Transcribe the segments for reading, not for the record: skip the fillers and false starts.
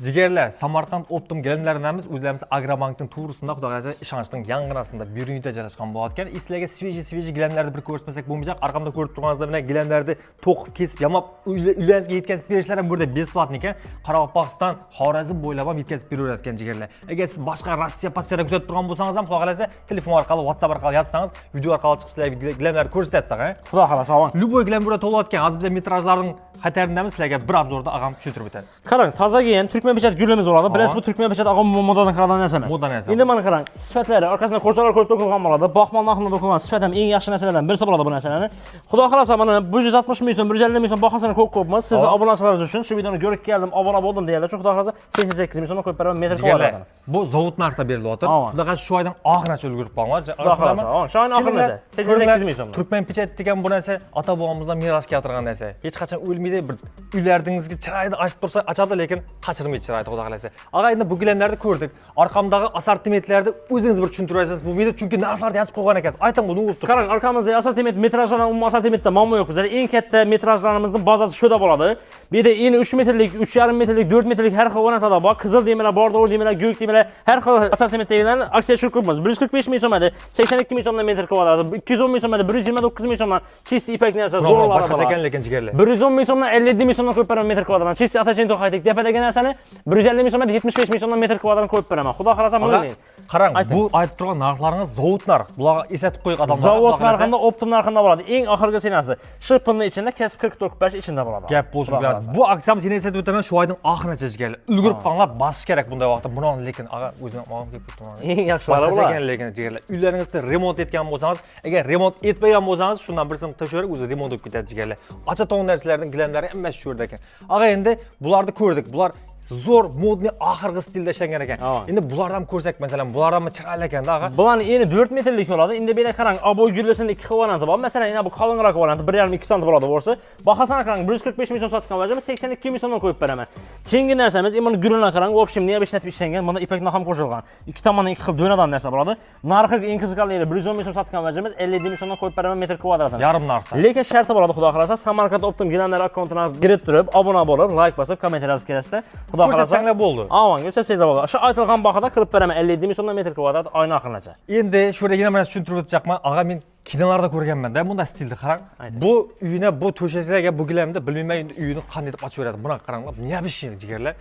Jigerlar, Samarqand Optum gilamlarimiz o'zlarimiz Agrobankning to'g'risida xudo xolasa ishonchning yang'inasida bir uyda joylashgan bo'layotgan. Sizlarga sveji gilamlarni bir ko'rsatmasak bo'lmayacak. Arqamda ko'rib turganingizdek mana gilamlarni to'qib kesib, yamab uylaringizga yetkazib berishlar ham burada besplatni ekan. Qoraqalpog'iston, Xorazm bo'ylab ham yetkazib beraveradigan jigerlar. Agar siz boshqa Rossiya passiyada kuzatib turgan bo'lsangiz ham xudo xolasa telefon orqali, WhatsApp orqali yozsangiz, video orqali chiqib sizlarga gilamlarni ko'rsatsak, ha? Xudo xolasa, avon. Любой gilam burada to'layotgan. Hozir biz metrajlarning xatarindamiz, sizlarga bir obzorda ag'am tushuntirib o'tadi. Qarang, tozaga Türkmen pechat gulimiz bo'ladi. Bilasiz, bu Türkmen pechat ag'am modadan qaradan narsa emas. Modadan narsa. Endi mana qarang, sifatlari orqasida qo'shlarlar ko'rib to'qilgan bo'ladi. Bog'mon narxida to'qilgan sifat ham eng yaxshi narsalardan birisi bo'ladi bu narsalarni. Xudo xolasa mana 160 ming so'm, 150 ming so'm bahosini ko'p-ko'pmiz. Sizni obunachilaringiz uchun shu videoni ko'rib keldim, obuna bo'ldim deyaplar. Xudo xolasa 88 ming so'mga qo'yib beraman metr kvadratini. Bu zavod narxida berilyapti. Xudo xolasa shu oydan oxirigacha ulgurib qolinglar. Xudo xolasa, shu oyning oxirigacha 88 ming so'm. Türkmen pechat degan bu narsa ota bobomizdan meros keltirgan narsa. Hech qachon o'lmaydi. Bir uylaringizga chiroyli ochib tursa, ochadi, lekin qachirmaydi chiroyli xudo xolasa. Ag'a, endi bu gilamlarni ko'rdik. Orqamdagi assortimentlarni o'zingiz bir tushuntirasiz. Bu video chunki narxlarni yozib qo'ygan ekansiz. Ayting, bu nima bo'lib turibdi? Qarang, orqamizda assortiment metrajlardan umuman assortimentda muammo yo'q. Bizda eng katta metrajlarimizning bazasi shuda bo'ladi. Bu yerda eni 3 metrlik, 3,5 metrlik, 4 metrlik har xil o'rnatada bor. Qizil deymilar, bordor deymilar, go'k deymilar, har xil assortimentdagilarni aksiya tushiribmiz. 145 ming so'm edi, 82 ming so'mdan metr kvadrat, 210 ming so'm edi, 129 ming so'mdan chist ipak narsa zo'rlar boshqa ekan lekin jigarlar. 110 ming so'mdan 57 ming so'mdan qo'yib beraman metr kvadratdan. Chist atachento qaytik tepadagi narsani 150 ming so'mdan 75 ming so'mdan metr kvadratdan qo'yib beraman. Xudo xolasa bo'ling. Qarang, bu aytib turgan narxlaringiz zavod narx. Bularga eslatib qo'ying odamlar. Zavod narxida, optim narxida bo'ladi. Eng oxirgi sanasi shipning ichida kasb 44 ichida bo'ladi. Gap bo'lsin berasiz. Bu aksiyamiz yana eslatib o'taman, shu oyning oxirigacha jigarlar. Ulgurib qolinglar, bosish kerak bunday vaqtda. Buni lekin ag'a o'zim olib kelib turman. Eng yaxshilari bular. Lekin jigarlar, uylaringizda remont etgan bo'lsangiz, agar remont etmagan bo'lsangiz, shundan birisini tashlaverib o'zi remont bo'lib ketadi jigarlar. Acha-to'n narsalarning gilamlari hamma shu yerda ekan. Ag'a, endi bularni ko'rdik. Bular zo'r modniy oxirgi stilda ishlangan ekan. Endi bulardan ham ko'rsak, masalan, bulardan chiroyli ekanda, ag'a. Bularning eni 4 metrlik bo'ladi. Endi bu yerda qarang, aboy gullasining 2 xil varianti bor. Masalan, yana bu qalinroq varianti 1,5-2 sm bo'ladi bo'lsa, bahosini qarang, 145 ming so'm sotgan vajimiz 82 ming so'mdan qo'yib beraman. Keyingi narsamiz, mana gullarni qarang, общем, niyab ishlatib ishlangan, bunda ipakni ham qo'shilgan. Ikki tomondan 2 xil do'nadan narsa bo'ladi. Narxi eng qiziqarli 110 ming so'm sotgan vajimiz 57 ming so'mdan qo'yib beraman metr kvadratini. Yarim narxda. Lekin sharti bo'ladi, xudo xolasa, Samarqand Optim gilamlar akkauntini kirib turib, obuna bo'lib, like bosib, kommentariy yozasizlar. Xudo xolasa. Ko'rsatsangiz bo'ldi. Avon ko'rsatsangiz bo'ladi. Shu aytilgan bahada qilib beraman 57 ming so'mdan metr kvadrat oyna oxirigacha. Endi shu yerga yana tushuntirib o'tacaqman. Ag'a, men kinolarda ko'rganman-da, bunday stilda qarang. Bu uyini, bu to'shaklarga bu gilamda bilmayman endi uyini qanday deb ochib beradi. Buni qaranglar, niyabishni jigarlar.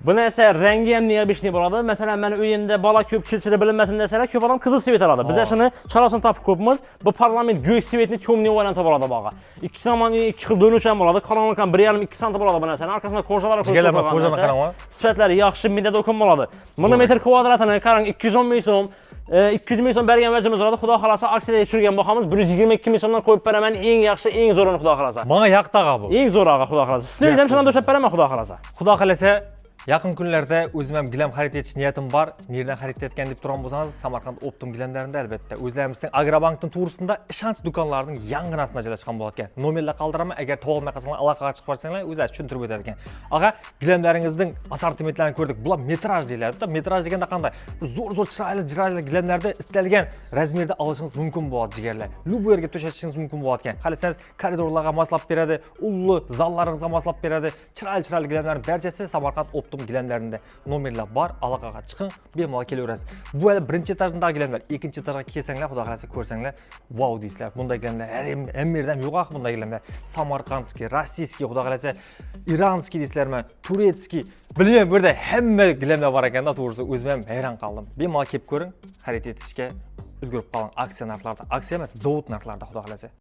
Bu narsa rangi ham niyabishni bo'ladi. Masalan, mana uyimda bola ko'p chilchili bilinmasin desalar, ko'p odam qizil svet oladi. Biz shuni chalasini topib ko'pmiz. Bu parlament go'y svetni cho'mni varianti bo'ladi bog'a. Ikki tomoni 2 xil do'nush ham bo'ladi. Qalamaqam 1,5-2 sm bo'ladi bu narsani. Orqasida qo'shalar qo'yib jigarlar, qo'shani qarang. Sifatlari yaxshi, midda do'kon bo'ladi. Buni metr kvadratini qarang, 210 ming so'm, 200 ming so'm bergan vajimiz bo'ladi. Xudo xolasa aksiyada tushirgan bahamiz 122 ming so'mdan qo'yib beraman. Eng yaxshi, eng zo'rini xudo xolasa. Menga yoqdi bu. Eng zo'rog'i xudo xolasa. Sizlar ham shundan do'shab beraman xudo xolasa. Xudo xolasa, yaqin kunlarda o'zim ham gilam xarid etish niyatim bor. Nerdan xarid etgan deb turgan bo'lsangiz, Samarqand Optum gilamlarida albatta o'zlarimizning Agrobankning to'g'risida ishonch do'konlarining yang'inasida joylashgan bo'lar. Nomerlar qoldiraman, agar topa olmay qolsanglar aloqaga chiqib qorsanglar, o'zi tushuntirib o'tar ekan. Ag'a, gilamlaringizning assortimentlarini ko'rdik. Bular metraj deyiladi-da. Metraj deganda qanday? Bu zo'r chiroyli gilamlarda istalgan razmerda olishingiz mumkin bo'ladi jigarlar. Любой yerga to'shatishingiz mumkin bo'ladi ekan. Qarasangiz, koridorlarga moslab beradi, ulli zallaringizga moslab beradi. Chiroyli gilamlarning barchasi Samarqand Optum gilamlarida nomerlar bor, aloqaga chiqing, bemalol kelaverasiz. Bu hali birinchi etajdagi gilamlar, ikkinchi etajga kelsanglar, xudo xolasa ko'rsanglar, wow deysizlar. Bunday gilamlar ham yerdan yo'q, bunday gilamlar. Samarqandskiy, rossiyskiy, xudo xolasa iranskiy deysizlarmi, turetskiy. Bilmayman, bu yerda hamma gilamlar bor ekanda, to'g'risi o'zim ham hayron qoldim. Bemalol kelib ko'ring, xarid etishga ulgurib qoling. Aksiya narxlarda, aksiya emas, zavod narxlarda xudo xolasa.